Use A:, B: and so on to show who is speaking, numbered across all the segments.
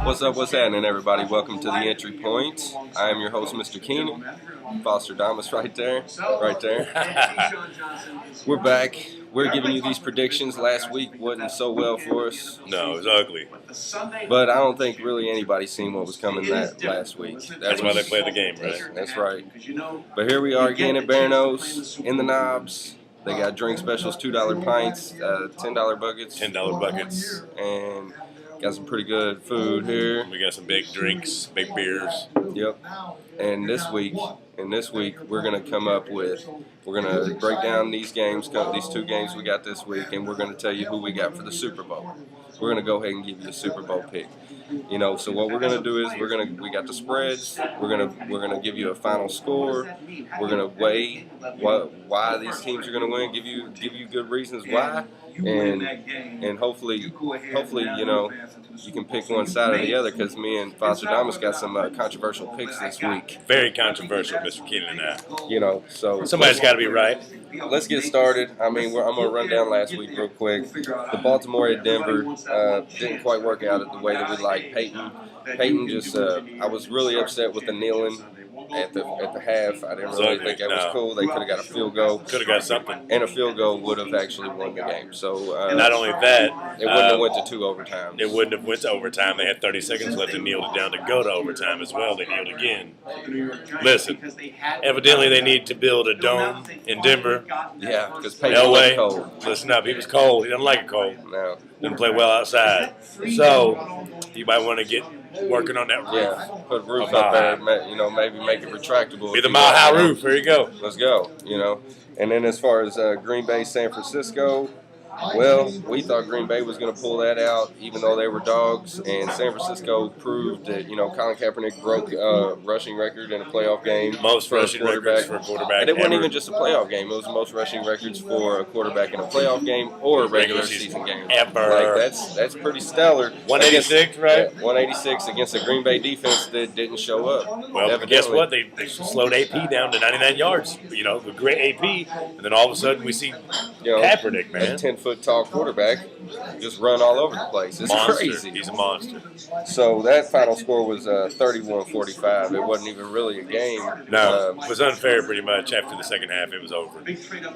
A: What's happening, everybody? Welcome to the Entry Point. I am your host, Mr. Keenan. Fosterdamus right there. We're back. We're giving you these predictions. Last week wasn't so well for us.
B: No, it was ugly.
A: But I don't think really anybody seen what was coming last week.
B: That's why they played the game, right?
A: That's right. But here we are again at Barano's in the Knobs. They got drink specials, $2 pints, $10 buckets.
B: $10 buckets.
A: And got some pretty good food here.
B: We got some big drinks, big beers.
A: Yep. And this week, we're gonna we're gonna break down these games, these two games we got this week, and we're gonna tell you who we got for the Super Bowl. We're gonna go ahead and give you a Super Bowl pick. So what we're gonna do is we got the spreads. We're gonna give you a final score. We're gonna weigh why these teams are gonna win. Give you good reasons why. And hopefully, you can pick one side or the other, because me and Fosterdamus got some controversial picks this week.
B: Very controversial, Mr. Keenan and I.
A: So
B: somebody's got to be right.
A: Let's get started. I'm gonna run down last week real quick. The Baltimore at Denver didn't quite work out the way that we like. Peyton just I was really upset with the kneeling at the half. I didn't really think that was cool. They could have got a field goal.
B: Could have got something.
A: And a field goal would have actually won the game. So
B: not only that,
A: it wouldn't have went to 2 overtimes.
B: It wouldn't have went to overtime. They had 30 seconds left and kneeled it down to go to overtime as well. They kneeled again. Listen, evidently they need to build a dome in Denver.
A: Yeah, because Peyton was cold.
B: Listen up, he was cold. He doesn't like it cold.
A: No.
B: Didn't play well outside. So you might want to get working on that roof.
A: Yeah, put a roof up there, maybe make it retractable.
B: Be the mile-high roof. Here you go.
A: Let's go, And then as far as Green Bay, San Francisco, well, we thought Green Bay was going to pull that out, even though they were dogs. And San Francisco proved that, Colin Kaepernick broke rushing record in a playoff game.
B: Most rushing records for a quarterback.
A: And it wasn't even just a playoff game. It was the most rushing records for a quarterback in a playoff game or a regular season game.
B: Ever.
A: That's pretty stellar.
B: 186, right?
A: Yeah, 186 against a Green Bay defense that didn't show up.
B: Well,
A: evidently.
B: Guess what? They slowed AP down to 99 yards. The great AP. And then all of a sudden we see Kaepernick, man.
A: A 10-foot tall quarterback just run all over the place. It's crazy.
B: He's a monster.
A: So that final score was 31-45. It wasn't even really a game.
B: No, it was unfair pretty much. After the second half, it was over.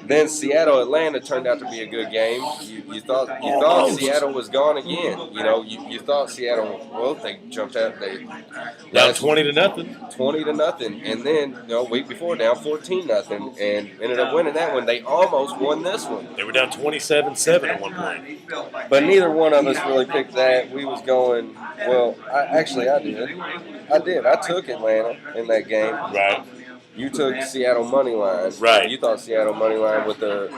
A: Then Seattle-Atlanta turned out to be a good game. You thought Seattle was gone again. You thought Seattle. Well, they jumped out. They
B: down 20-0.
A: 20-0, and then week before down 14-0, and ended up winning that one. They almost won this one.
B: They were down 27-7 at one point.
A: But neither one of us really picked that. We was going. Well, I did. I took Atlanta in that game.
B: Right.
A: You took Seattle money line.
B: Right.
A: You thought Seattle money line with the,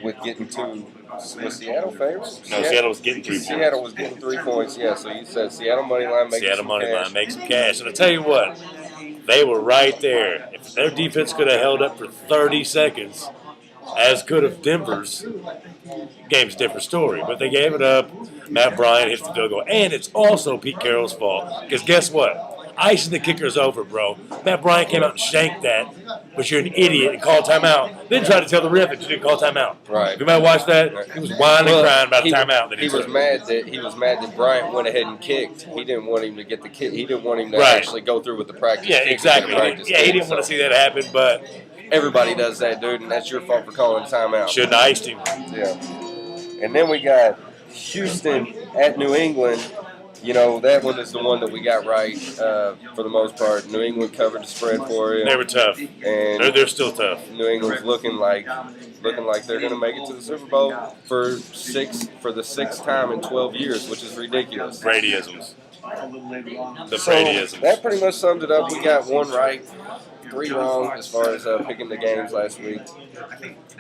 A: with getting two. Was Seattle favorites?
B: No, Seattle was getting 3 points.
A: Seattle was getting 3 points. Yeah. So you said Seattle money line makes
B: Seattle money line makes some cash. And I tell you what, they were right there. If their defense could have held up for 30 seconds, as could have Denver's, game's a different story. But they gave it up. Matt Bryant hits the field goal. And it's also Pete Carroll's fault. Because guess what? Icing the kicker's over, bro. Matt Bryant came out and shanked that, but you're an idiot and called timeout. Then tried to tell the ref that you didn't call timeout.
A: Right.
B: You might watch that. He was whining and crying about a timeout. That
A: he was mad that Bryant went ahead and kicked. He didn't want him to get the kick. He didn't want him to actually go through with the practice.
B: Yeah, exactly. He didn't want to see that happen, but
A: everybody does that, dude, and that's your fault for calling timeout.
B: Shouldn't have iced him.
A: Yeah. And then we got Houston at New England. That one is the one that we got right for the most part. New England covered the spread for it.
B: They were tough,
A: and
B: they're still tough.
A: New England's looking like they're going to make it to the Super Bowl for the sixth time in 12 years, which is ridiculous.
B: Bradyisms.
A: That pretty much sums it up. We got 1 right, 3 wrong as far as picking the games last week.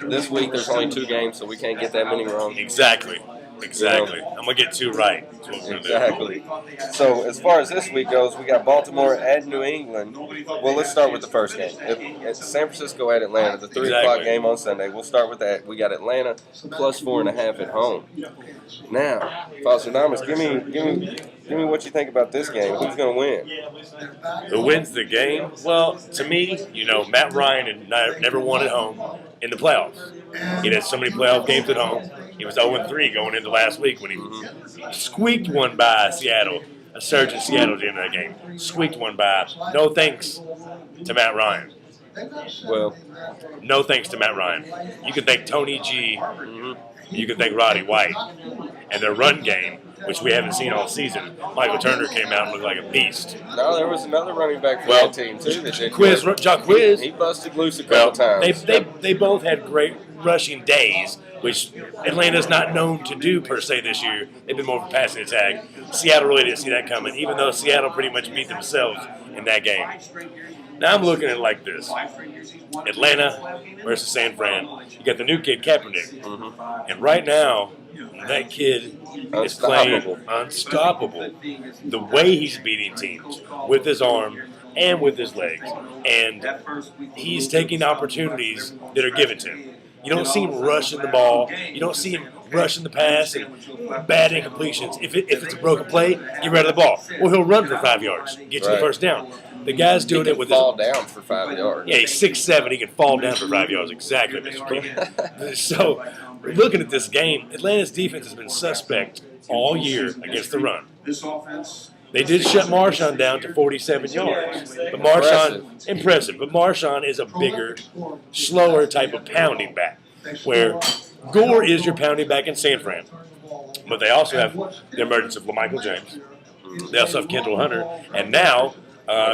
A: This week there's only 2 games, so we can't get that many wrong.
B: Exactly. I'm going to get 2 right. That's what we're
A: exactly. So as far as this week goes, we got Baltimore at New England. Well, let's start with the first game. It's San Francisco at Atlanta, the 3 o'clock game on Sunday. We'll start with that. We got Atlanta plus 4.5 at home. Now, Fosterdamus, give me what you think about this game. Who's going to win?
B: Who wins the game? Well, to me, Matt Ryan had never won at home in the playoffs. He had so many playoff games at home. He was 0-3 going into last week when he squeaked one by Seattle. A surge in Seattle at the end of that game. Squeaked one by. No thanks to Matt Ryan.
A: Well,
B: no thanks to Matt Ryan. You can thank Tony G. You can thank Roddy White. And their run game, which we haven't seen all season. Michael Turner came out and looked like a beast.
A: No, there was another running back for that team, too.
B: Jacquizz.
A: He busted loose a couple times.
B: They both had great rushing days, which Atlanta's not known to do per se this year. They've been more of a passing attack. Seattle really didn't see that coming, even though Seattle pretty much beat themselves in that game. Now I'm looking at it like this. Atlanta versus San Fran. You got the new kid, Kaepernick. And right now, that kid is playing unstoppable. The way he's beating teams with his arm and with his legs. And he's taking opportunities that are given to him. You don't see him rushing the ball. You don't see him rushing the pass and bad incompletions. If it's a broken play, get rid of the ball. Or he'll run for 5 yards, get you the first down. The guy's doing it with his
A: fall down for 5 yards.
B: Yeah, he's 6'7". He can fall down for 5 yards. Exactly, Mr. Keenan. So, looking at this game, Atlanta's defense has been suspect all year against the run. They did shut Marshawn down to 47 yards. But Marshawn, impressive. But Marshawn is a bigger, slower type of pounding back, where Gore is your pounding back in San Fran. But they also have the emergence of LaMichael James. They also have Kendall Hunter. And now,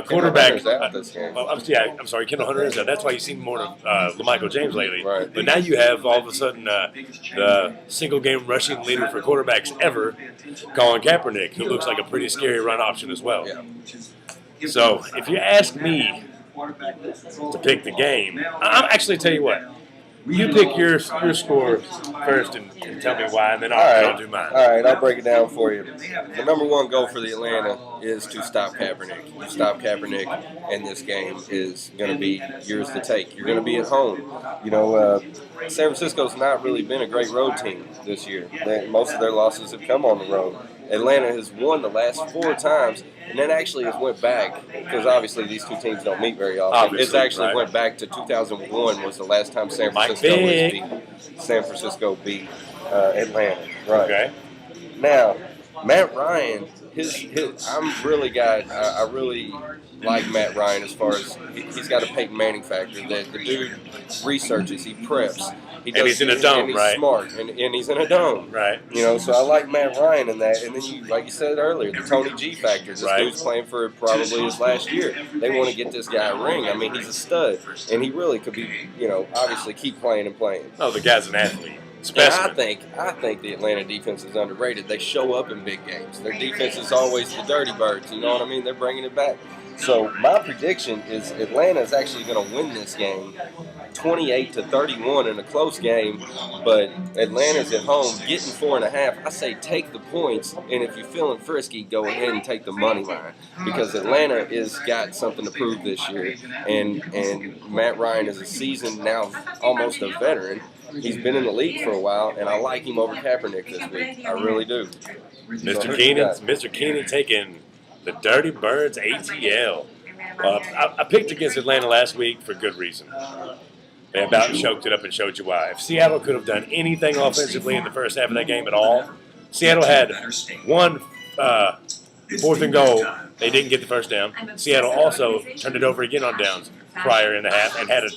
B: quarterback. I'm sorry, Kendall Hunter is out. That's why you've seen more of LaMichael James lately.
A: Right.
B: But now you have all of a sudden the single game rushing leader for quarterbacks ever, Colin Kaepernick, who looks like a pretty scary run option as well. Yeah. So if you ask me to pick the game, I'll actually tell you what. You pick your score first and tell me why, and then I'll do mine.
A: All right, I'll break it down for you. The number one goal for the Atlanta is to stop Kaepernick. You stop Kaepernick, and this game is going to be yours to take. You're going to be at home. You know, San Francisco's not really been a great road team this year. Most of their losses have come on the road. Atlanta has won the last 4 times, and then actually it went back, because obviously these two teams don't meet very often. It actually went back to 2001 was the last time San Francisco beat Atlanta. Right. Okay. Now, Matt Ryan, I really like Matt Ryan as far as he's got a Peyton Manning factor. That the dude researches, he preps.
B: And he's in a dome,
A: and he's
B: right?
A: Smart, and he's in a dome,
B: right?
A: You know, so I like Matt Ryan in that. And then you, like you said earlier, the Tony G factor. This dude's playing for probably his last year. They want to get this guy a ring. I mean, he's a stud, and he really could be, you know, obviously keep playing and playing.
B: Oh, the guy's an athlete.
A: I think the Atlanta defense is underrated. They show up in big games. Their defense is always the dirty birds. You know what I mean? They're bringing it back. So my prediction is Atlanta is actually going to win this game 28-31 in a close game, but Atlanta's at home getting 4.5. I say take the points, and if you're feeling frisky, go ahead and take the money line, because Atlanta is got something to prove this year, and Matt Ryan is a seasoned, now almost a veteran. He's been in the league for a while, and I like him over Kaepernick this week. I really do.
B: Mr. Keenan taking the Dirty Birds ATL. I picked against Atlanta last week for good reason. They about choked it up and showed you why. If Seattle could have done anything offensively in the first half of that game at all, Seattle had one 4th and goal. They didn't get the first down. Seattle also turned it over again on downs prior in the half and had a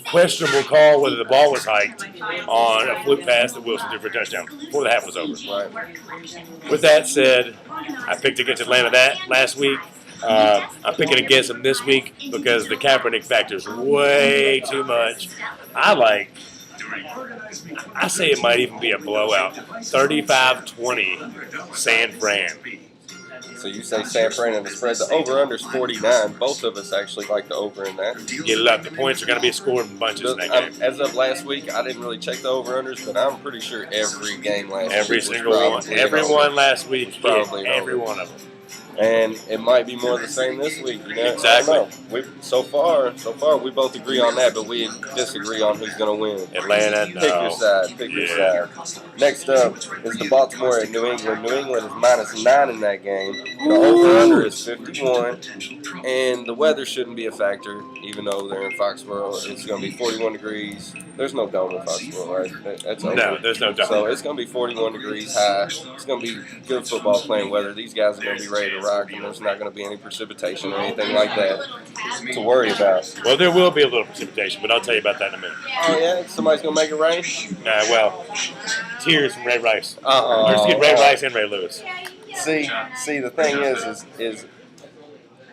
B: questionable call whether the ball was hiked on a fluke pass that Wilson did for a touchdown before the half was over. Right. With that said, I picked against Atlanta that last week. I'm picking against them this week because the Kaepernick factor is way too much. I say it might even be a blowout. 35-20 San Fran.
A: So you say San Fran and the spread. The over-under is 49. Both of us actually like the over in that.
B: You love the points are going to be scored in bunches in that game.
A: As of last week, I didn't really check the over-unders, but I'm pretty sure every game last week
B: every single one. Every one last week, probably every one of them.
A: And it might be more of the same this week. You know,
B: Exactly.
A: I don't know. So far, we both agree on that, but we disagree on who's going to win.
B: Atlanta,
A: Pick your side. Pick your side. Next up is the Baltimore at New England. New England is -9 in that game. The over/under is 51, and the weather shouldn't be a factor, even though they're in Foxborough. It's going to be 41 degrees. There's no dome in Foxborough, right? That's over.
B: No, there's no dome.
A: So it's going to be 41 degrees high. It's going to be good football playing weather. These guys are going to be ready to rock, and there's not going to be any precipitation or anything like that to worry about.
B: Well, there will be a little precipitation, but I'll tell you about that in a minute.
A: Oh, yeah? Somebody's going to make it rain?
B: Well, tears from Ray Rice. Let's get Ray Rice and Ray Lewis.
A: See, the thing is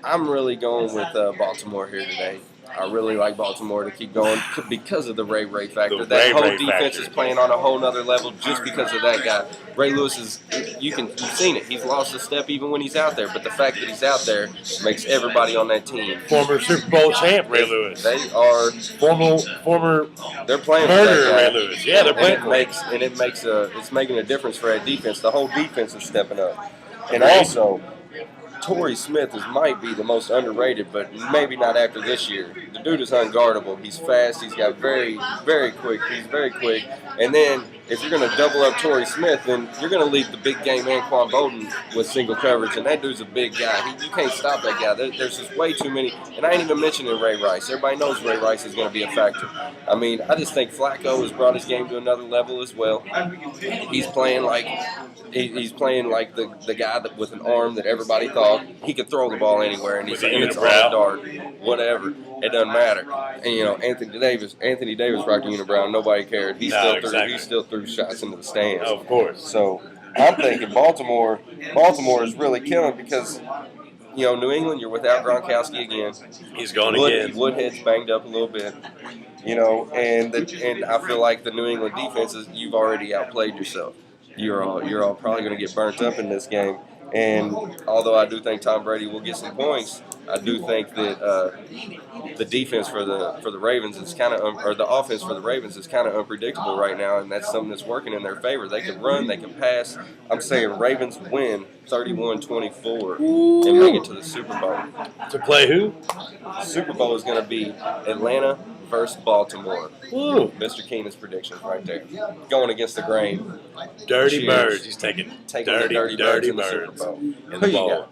A: I'm really going with Baltimore here today. I really like Baltimore to keep going because of the Ray factor. That whole defense is playing on a whole nother level just because of that guy. Ray Lewis is, you've seen it. He's lost a step even when he's out there, but the fact that he's out there makes everybody on that team.
B: Former Super Bowl champ Ray Lewis.
A: They are
B: former.
A: They're playing
B: murderer Ray Lewis. Yeah, they're playing.
A: It's making a difference for that defense. The whole defense is stepping up, and also Torrey Smith might be the most underrated, but maybe not after this year. The dude is unguardable. He's fast. He's got very quick. He's very quick. And then if you're going to double up Torrey Smith, then you're going to leave the big game Anquan Bolden with single coverage, and that dude's a big guy. You can't stop that guy. There's just way too many. And I ain't even mentioning Ray Rice. Everybody knows Ray Rice is going to be a factor. I mean, I just think Flacco has brought his game to another level as well. He's playing like the guy with an arm that everybody thought he could throw the ball anywhere, and it's on a dart, whatever. It doesn't matter. And Anthony Davis rocked a unibrow. Nobody cared. He still threw shots into the stands.
B: Of course.
A: So I'm thinking Baltimore is really killing because New England, you're without Gronkowski again.
B: He's gone again.
A: Woodhead's banged up a little bit. And I feel like the New England defenses, you've already outplayed yourself. You're all probably going to get burnt up in this game. And although I do think Tom Brady will get some points, I do think that the defense for the Ravens is kind of, or the offense for the Ravens is kind of unpredictable right now, and that's something that's working in their favor. They can run, they can pass. I'm saying Ravens win 31-24 and make it to the Super Bowl.
B: To play who?
A: Super Bowl is going to be Atlanta versus Baltimore.
B: Ooh.
A: Mr. Keenan's predictions right there. Going against the grain.
B: Dirty Birds. He's taking
A: the Dirty Birds in the Super Bowl.
B: In the bowl.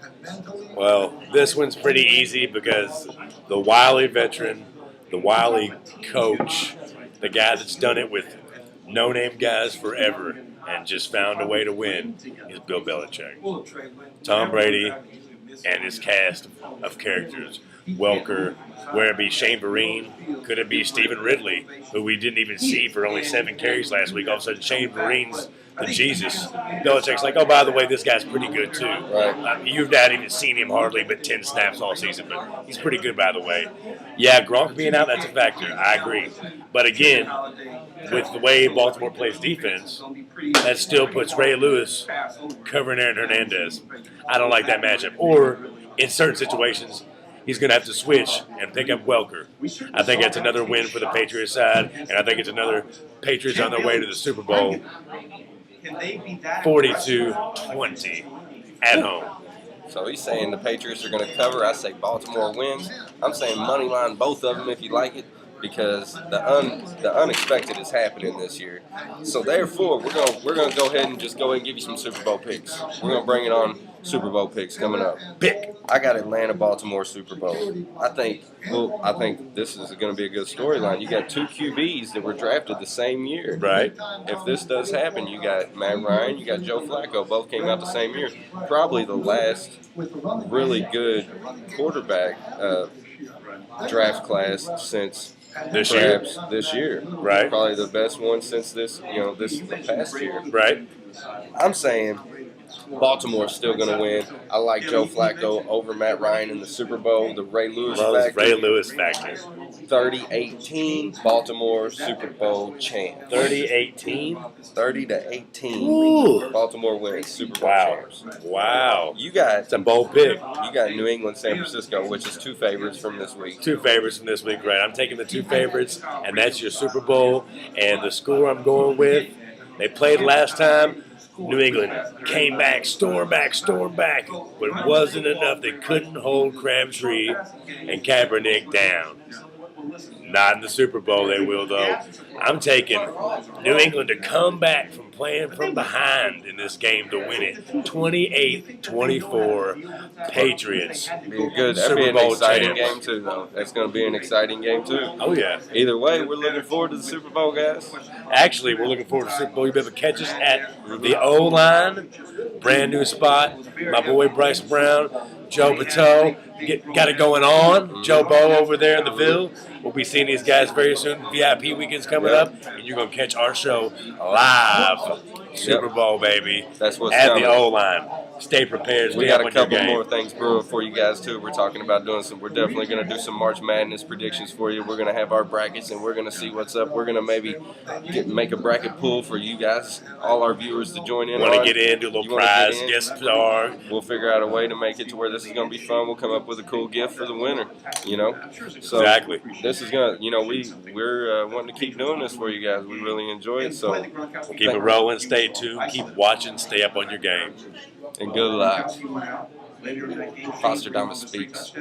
B: Well, this one's pretty easy because the wily veteran, the wily coach, the guy that's done it with no-name guys forever and just found a way to win is Bill Belichick. Tom Brady and his cast of characters. Welker, where it be Shane Vereen, could it be Stephen Ridley, who we didn't even see for only 7 carries last week. All of a sudden, Shane Vereen's the Jesus. Belichick's like, oh, by the way, this guy's pretty good too.
A: Right.
B: You've not even seen him hardly but 10 snaps all season, but he's pretty good, by the way. Yeah, Gronk being out, that's a factor. I agree. But again, with the way Baltimore plays defense, that still puts Ray Lewis covering Aaron Hernandez. I don't like that matchup. Or in certain situations, he's going to have to switch and pick up Welker. I think that's another win for the Patriots side, and I think it's another Patriots on their way to the Super Bowl. 42-20 at home.
A: So he's saying the Patriots are going to cover. I say Baltimore wins. I'm saying money line both of them if you like it, because the unexpected is happening this year. So therefore, we're going to go ahead and just go ahead and give you some Super Bowl picks. We're going to bring it on. Super Bowl picks coming up.
B: Pick.
A: I got Atlanta, Baltimore Super Bowl. I think this is going to be a good storyline. You got 2 QBs that were drafted the same year.
B: Right.
A: If this does happen, you got Matt Ryan, you got Joe Flacco. Both came out the same year. Probably the last really good quarterback draft class since
B: this
A: year.
B: Right.
A: Probably the best one since the past year.
B: Right.
A: I'm saying Baltimore's still going to win. I like Joe Flacco over Matt Ryan in the Super Bowl. The Ray Lewis factor.
B: Ray Lewis factor.
A: 30-18, Baltimore Super Bowl champ.
B: 30-18?
A: 30-18.
B: Ooh.
A: Baltimore wins Super Bowl champs.
B: Wow.
A: It's
B: a bold pick.
A: You got New England, San Francisco, which is 2 favorites from this week.
B: 2 favorites from this week, right? I'm taking the 2 favorites, and that's your Super Bowl. And the score I'm going with, they played last time. New England came back, stormed back, but it wasn't enough. They couldn't hold Crabtree and Kaepernick down. Not in the Super Bowl, they will, though. I'm taking New England to come back from playing from behind in this game to win it. 28-24, Patriots.
A: Be good. That'd
B: Super
A: be an
B: Bowl
A: exciting
B: champs.
A: game too, though. That's going to be an exciting game too.
B: Oh, yeah.
A: Either way, we're looking forward to the Super Bowl, guys.
B: Actually, we're looking forward to Super Bowl. You better catch us at the O-line. Brand new spot. My boy Bryce Brown, Joe Bateau. Got it going on. Joe Bo over there in the Ville. We'll be seeing these guys very soon. VIP weekend's coming up, and you're going to catch our show live. Super Bowl, baby.
A: That's what's
B: at
A: coming.
B: the O-line. Stay prepared.
A: We
B: Stay
A: got
B: up
A: a
B: on your
A: couple
B: game.
A: more things brewing for you guys too. We're talking about doing some. We're definitely going to do some March Madness predictions for you. We're going to have our brackets, and we're going to see what's up. We're going to maybe make a bracket pool for you guys, all our viewers, to join in.
B: Want to get in, do a little prize, guest star.
A: We'll figure out a way to make it to where this is going to be fun. We'll come up with a cool gift for the winner. So
B: exactly.
A: This is gonna. We're wanting to keep doing this for you guys. We really enjoy it. So
B: we'll keep it rolling. Stay tuned. Keep watching. Stay up on your game.
A: And good luck. Fosterdamus speaks.